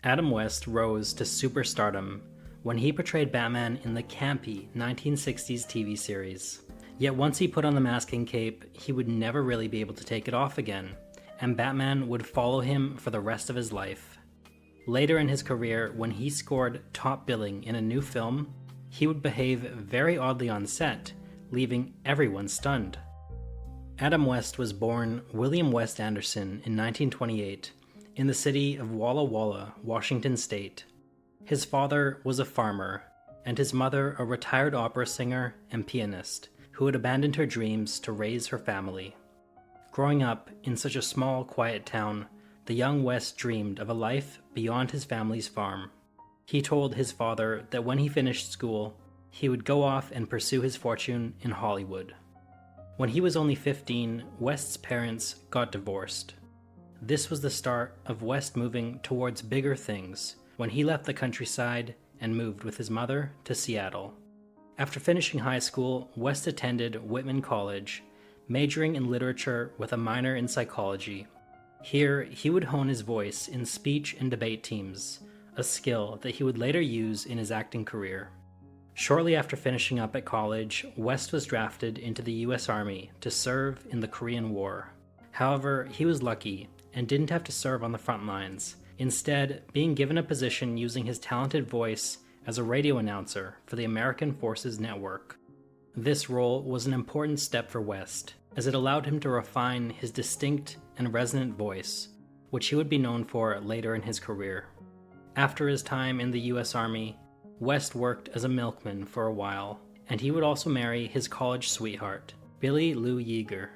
Adam West rose to superstardom when he portrayed Batman in the campy 1960s TV series. Yet once he put on the masking cape, he would never really be able to take it off again, and Batman would follow him for the rest of his life. Later in his career, when he scored top billing in a new film, he would behave very oddly on set, leaving everyone stunned. Adam West was born William West Anderson in 1928 in the city of Walla Walla, Washington State. His father was a farmer, and his mother a retired opera singer and pianist who had abandoned her dreams to raise her family. Growing up in such a small, quiet town, the young West dreamed of a life beyond his family's farm. He told his father that when he finished school, he would go off and pursue his fortune in Hollywood. When he was only 15, West's parents got divorced. This was the start of West moving towards bigger things when he left the countryside and moved with his mother to Seattle. After finishing high school, West attended Whitman College, majoring in literature with a minor in psychology. Here, he would hone his voice in speech and debate teams, a skill that he would later use in his acting career. Shortly after finishing up at college, West was drafted into the US Army to serve in the Korean War. However, he was lucky and didn't have to serve on the front lines, instead being given a position using his talented voice as a radio announcer for the American Forces Network. This role was an important step for West, as it allowed him to refine his distinct and resonant voice, which he would be known for later in his career. After his time in the US Army, West worked as a milkman for a while, and he would also marry his college sweetheart, Billie Lou Yeager.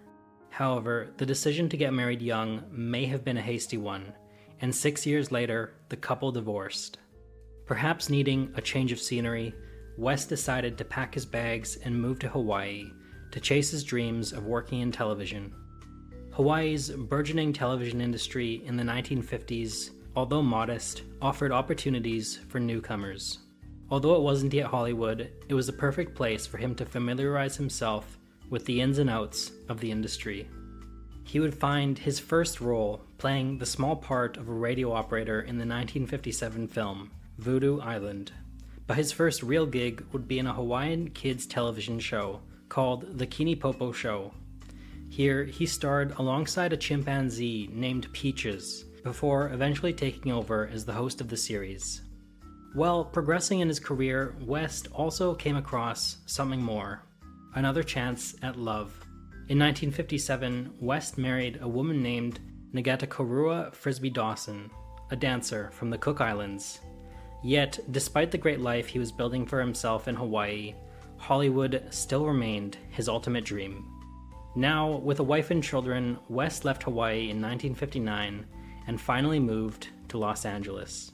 However, the decision to get married young may have been a hasty one, and 6 years later, the couple divorced. Perhaps needing a change of scenery, West decided to pack his bags and move to Hawaii to chase his dreams of working in television. Hawaii's burgeoning television industry in the 1950s, although modest, offered opportunities for newcomers. Although it wasn't yet Hollywood, it was the perfect place for him to familiarize himself with the ins and outs of the industry. He would find his first role playing the small part of a radio operator in the 1957 film, Voodoo Island. But his first real gig would be in a Hawaiian kids television show called The Kinipopo Show. Here, he starred alongside a chimpanzee named Peaches, before eventually taking over as the host of the series. While progressing in his career, West also came across something more, another chance at love. In 1957, West married a woman named Nagatakorua Frisbee Dawson, a dancer from the Cook Islands. Yet, despite the great life he was building for himself in Hawaii, Hollywood still remained his ultimate dream. Now, with a wife and children, West left Hawaii in 1959 and finally moved to Los Angeles.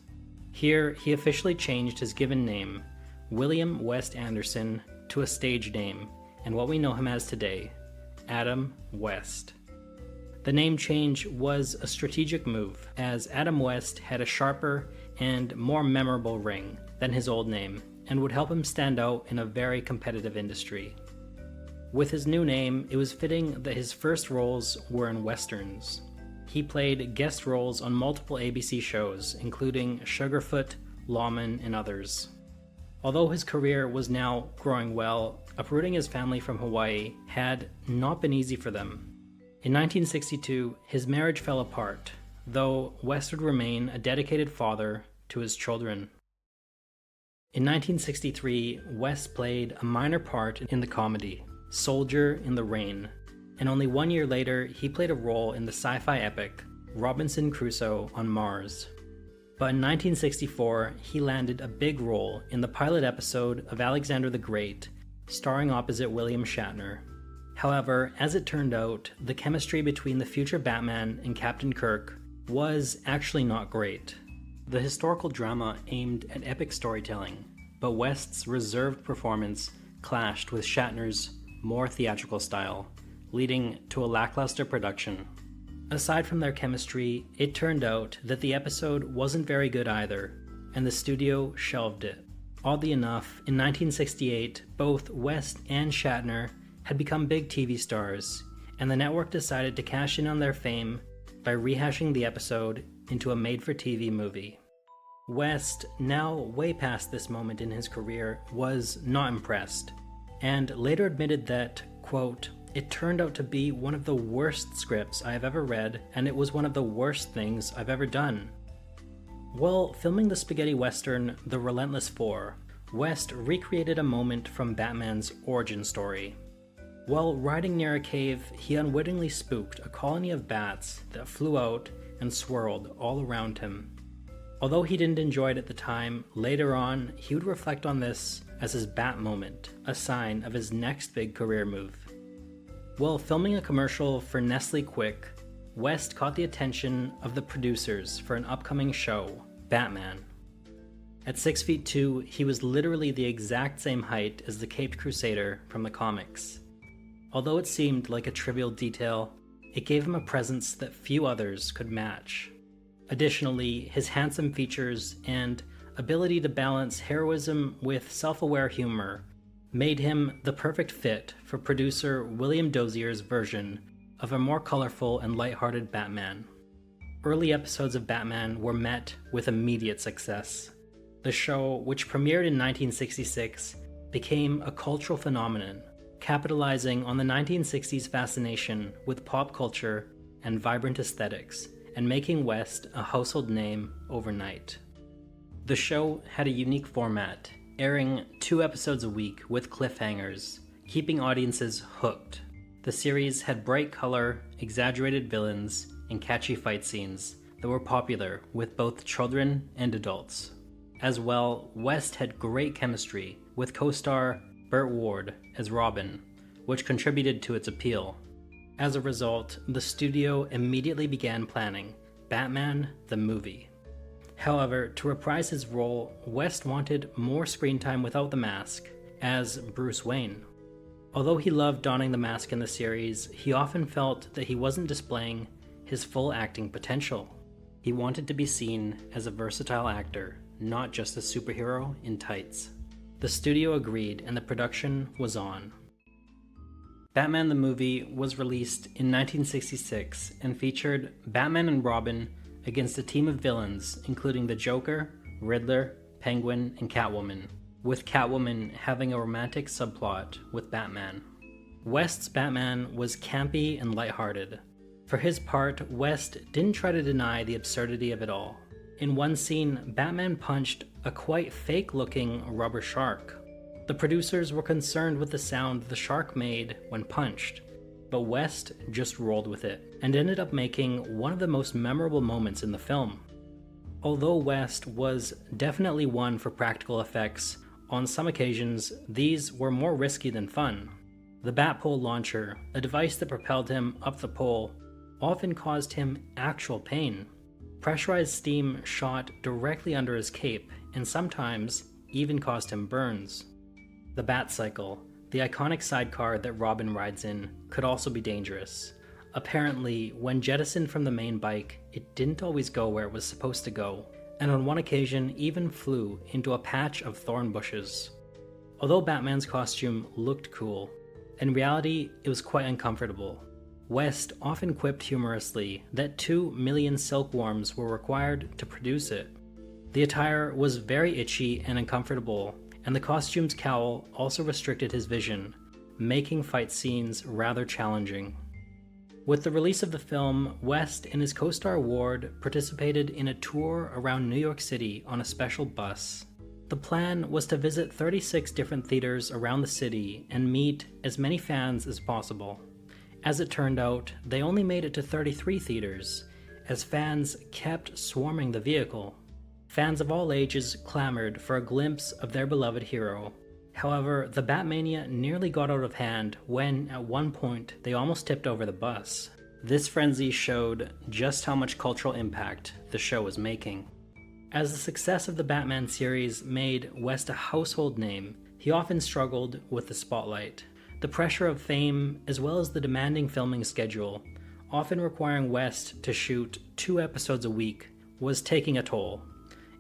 Here, he officially changed his given name, William West Anderson, to a stage name, and what we know him as today, Adam West. The name change was a strategic move, as Adam West had a sharper and more memorable ring than his old name, and would help him stand out in a very competitive industry. With his new name, it was fitting that his first roles were in westerns. He played guest roles on multiple ABC shows, including Sugarfoot, Lawman, and others. Although his career was now growing well, uprooting his family from Hawaii had not been easy for them. In 1962, his marriage fell apart, though West would remain a dedicated father to his children. In 1963, West played a minor part in the comedy, Soldier in the Rain, and only 1 year later, he played a role in the sci-fi epic, Robinson Crusoe on Mars. But in 1964, he landed a big role in the pilot episode of Alexander the Great, starring opposite William Shatner. However, as it turned out, the chemistry between the future Batman and Captain Kirk was actually not great. The historical drama aimed at epic storytelling, but West's reserved performance clashed with Shatner's more theatrical style, leading to a lackluster production. Aside from their chemistry, it turned out that the episode wasn't very good either, and the studio shelved it. Oddly enough, in 1968, both West and Shatner had become big TV stars, and the network decided to cash in on their fame by rehashing the episode into a made-for-TV movie. West, now way past this moment in his career, was not impressed, and later admitted that, quote, "It turned out to be one of the worst scripts I have ever read, and it was one of the worst things I've ever done." While filming the spaghetti western The Relentless Four, West recreated a moment from Batman's origin story. While riding near a cave, he unwittingly spooked a colony of bats that flew out and swirled all around him. Although he didn't enjoy it at the time, later on, he would reflect on this as his Bat moment, a sign of his next big career move. While filming a commercial for Nestle Quick, West caught the attention of the producers for an upcoming show, Batman. At 6 feet 2, he was literally the exact same height as the Caped Crusader from the comics. Although it seemed like a trivial detail, it gave him a presence that few others could match. Additionally, his handsome features and ability to balance heroism with self-aware humor made him the perfect fit for producer William Dozier's version of a more colorful and lighthearted Batman. Early episodes of Batman were met with immediate success. The show, which premiered in 1966, became a cultural phenomenon, capitalizing on the 1960s fascination with pop culture and vibrant aesthetics, and making West a household name overnight. The show had a unique format, airing 2 episodes a week with cliffhangers, keeping audiences hooked. The series had bright color, exaggerated villains, and catchy fight scenes that were popular with both children and adults. As well, West had great chemistry with co-star Burt Ward as Robin, which contributed to its appeal. As a result, the studio immediately began planning Batman the movie. However, to reprise his role, West wanted more screen time without the mask, as Bruce Wayne. Although he loved donning the mask in the series, he often felt that he wasn't displaying his full acting potential. He wanted to be seen as a versatile actor, not just a superhero in tights. The studio agreed and the production was on. Batman the movie was released in 1966 and featured Batman and Robin against a team of villains including the Joker, Riddler, Penguin, and Catwoman, with Catwoman having a romantic subplot with Batman. West's Batman was campy and lighthearted. For his part, West didn't try to deny the absurdity of it all. In one scene, Batman punched a quite fake-looking rubber shark. The producers were concerned with the sound the shark made when punched, but West just rolled with it, and ended up making one of the most memorable moments in the film. Although West was definitely one for practical effects, on some occasions these were more risky than fun. The Batpole launcher, a device that propelled him up the pole, often caused him actual pain. Pressurized steam shot directly under his cape, and sometimes even caused him burns. The Batcycle, the iconic sidecar that Robin rides in, could also be dangerous. Apparently, when jettisoned from the main bike, it didn't always go where it was supposed to go, and on one occasion even flew into a patch of thorn bushes. Although Batman's costume looked cool, in reality it was quite uncomfortable. West often quipped humorously that 2 million silkworms were required to produce it. The attire was very itchy and uncomfortable, and the costume's cowl also restricted his vision, making fight scenes rather challenging. With the release of the film, West and his co-star Ward participated in a tour around New York City on a special bus. The plan was to visit 36 different theaters around the city and meet as many fans as possible. As it turned out, they only made it to 33 theaters, as fans kept swarming the vehicle. Fans of all ages clamored for a glimpse of their beloved hero. However, the Batmania nearly got out of hand when, at one point, they almost tipped over the bus. This frenzy showed just how much cultural impact the show was making. As the success of the Batman series made West a household name, he often struggled with the spotlight. The pressure of fame, as well as the demanding filming schedule, often requiring West to shoot 2 episodes a week, was taking a toll.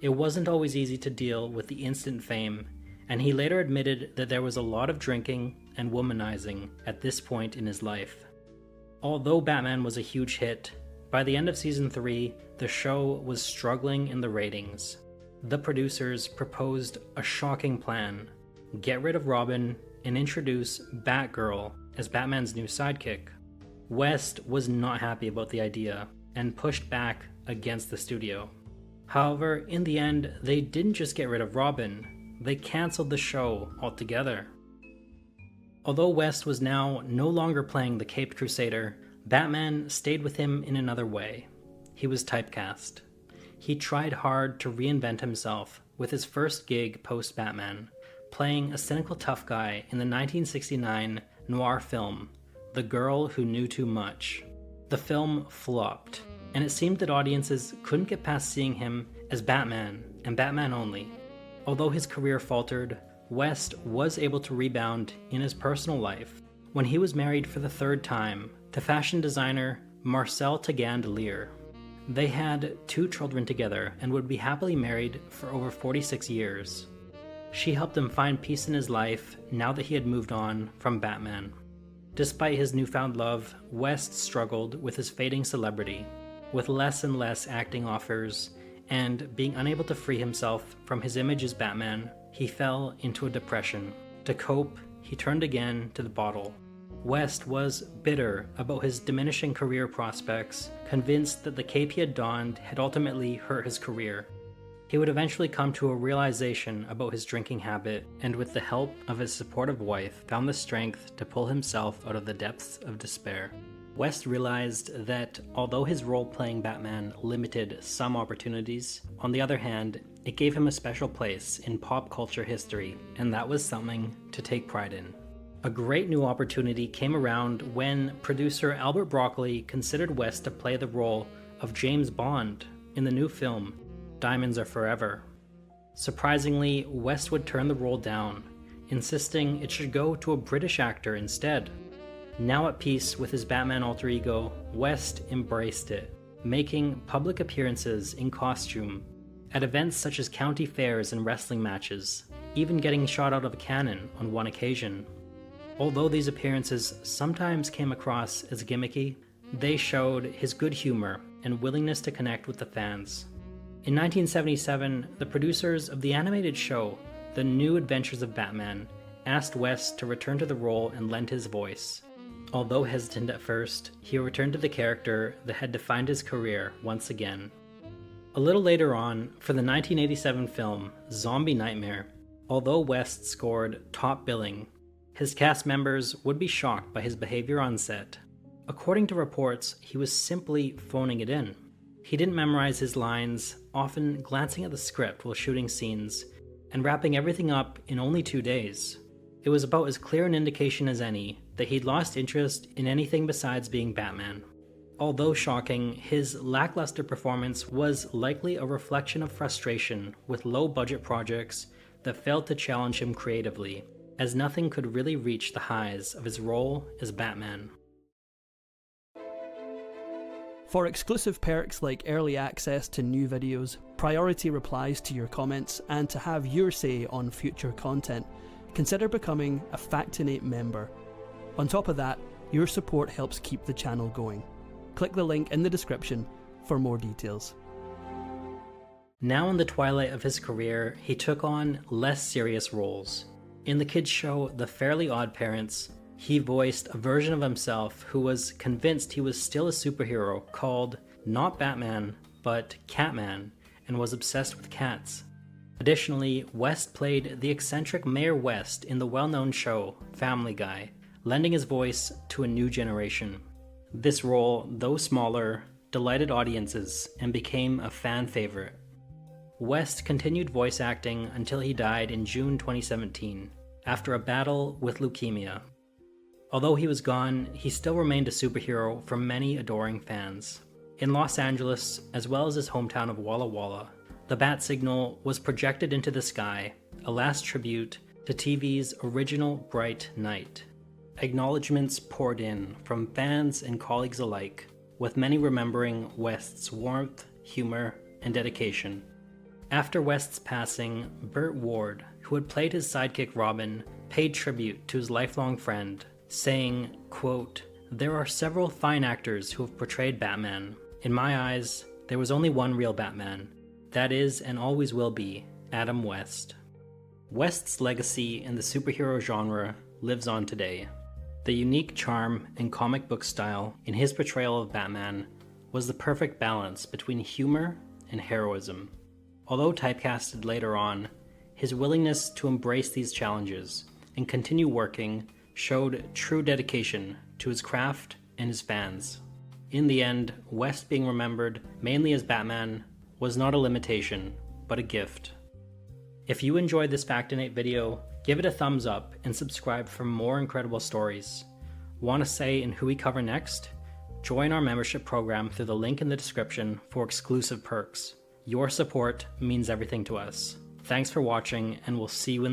It wasn't always easy to deal with the instant fame, and he later admitted that there was a lot of drinking and womanizing at this point in his life. Although Batman was a huge hit, by the end of season 3, the show was struggling in the ratings. the producers proposed a shocking plan: get rid of Robin and introduce Batgirl as Batman's new sidekick. West was not happy about the idea and pushed back against the studio. However, in the end, they didn't just get rid of Robin, they cancelled the show altogether. Although West was now no longer playing the Caped Crusader, Batman stayed with him in another way. He was typecast. He tried hard to reinvent himself with his first gig post-Batman, playing a cynical tough guy in the 1969 noir film, The Girl Who Knew Too Much. The film flopped, and it seemed that audiences couldn't get past seeing him as Batman, and Batman only. Although his career faltered, West was able to rebound in his personal life when he was married for the third time to fashion designer Marcel Tagandelier. They had 2 children together and would be happily married for over 46 years. She helped him find peace in his life now that he had moved on from Batman. Despite his newfound love, West struggled with his fading celebrity, with less and less acting offers, and being unable to free himself from his image as Batman, he fell into a depression. To cope, he turned again to the bottle. West was bitter about his diminishing career prospects, convinced that the cape he had donned had ultimately hurt his career. He would eventually come to a realization about his drinking habit, and with the help of his supportive wife, found the strength to pull himself out of the depths of despair. West realized that although his role playing Batman limited some opportunities, on the other hand, it gave him a special place in pop culture history, and that was something to take pride in. A great new opportunity came around when producer Albert Broccoli considered West to play the role of James Bond in the new film, Diamonds Are Forever. Surprisingly, West would turn the role down, insisting it should go to a British actor instead. Now at peace with his Batman alter ego, West embraced it, making public appearances in costume at events such as county fairs and wrestling matches, even getting shot out of a cannon on one occasion. Although these appearances sometimes came across as gimmicky, they showed his good humor and willingness to connect with the fans. In 1977, the producers of the animated show, The New Adventures of Batman, asked West to return to the role and lend his voice. Although hesitant at first, he returned to the character that had defined his career once again. A little later on, for the 1987 film Zombie Nightmare, although West scored top billing, his cast members would be shocked by his behavior on set. According to reports, he was simply phoning it in. He didn't memorize his lines, often glancing at the script while shooting scenes, and wrapping everything up in only 2 days. It was about as clear an indication as any that he'd lost interest in anything besides being Batman. Although shocking, his lackluster performance was likely a reflection of frustration with low-budget projects that failed to challenge him creatively, as nothing could really reach the highs of his role as Batman. For exclusive perks like early access to new videos, priority replies to your comments, and to have your say on future content, consider becoming a Factinate member. On top of that, your support helps keep the channel going. Click the link in the description for more details. Now in the twilight of his career, he took on less serious roles. In the kids' show The Fairly Odd Parents, he voiced a version of himself who was convinced he was still a superhero called not Batman, but Catman, and was obsessed with cats. Additionally, West played the eccentric Mayor West in the well-known show Family Guy, lending his voice to a new generation. This role, though smaller, delighted audiences and became a fan favorite. West continued voice acting until he died in June 2017, after a battle with leukemia. Although he was gone, he still remained a superhero for many adoring fans. In Los Angeles, as well as his hometown of Walla Walla, the bat signal was projected into the sky, a last tribute to TV's original Bright Night. Acknowledgements poured in from fans and colleagues alike, with many remembering West's warmth, humor, and dedication. After West's passing, Burt Ward, who had played his sidekick Robin, paid tribute to his lifelong friend, saying, quote, "There are several fine actors who have portrayed Batman. In my eyes, there was only one real Batman. That is, and always will be, Adam West. West's legacy in the superhero genre lives on today. The unique charm and comic book style in his portrayal of Batman was the perfect balance between humor and heroism. Although typecasted later on, his willingness to embrace these challenges and continue working showed true dedication to his craft and his fans. In the end, West being remembered mainly as Batman was not a limitation, but a gift. If you enjoyed this Factinate video, give it a thumbs up and subscribe for more incredible stories. Want to say in who we cover next? Join our membership program through the link in the description for exclusive perks. Your support means everything to us. Thanks for watching, and we'll see you in the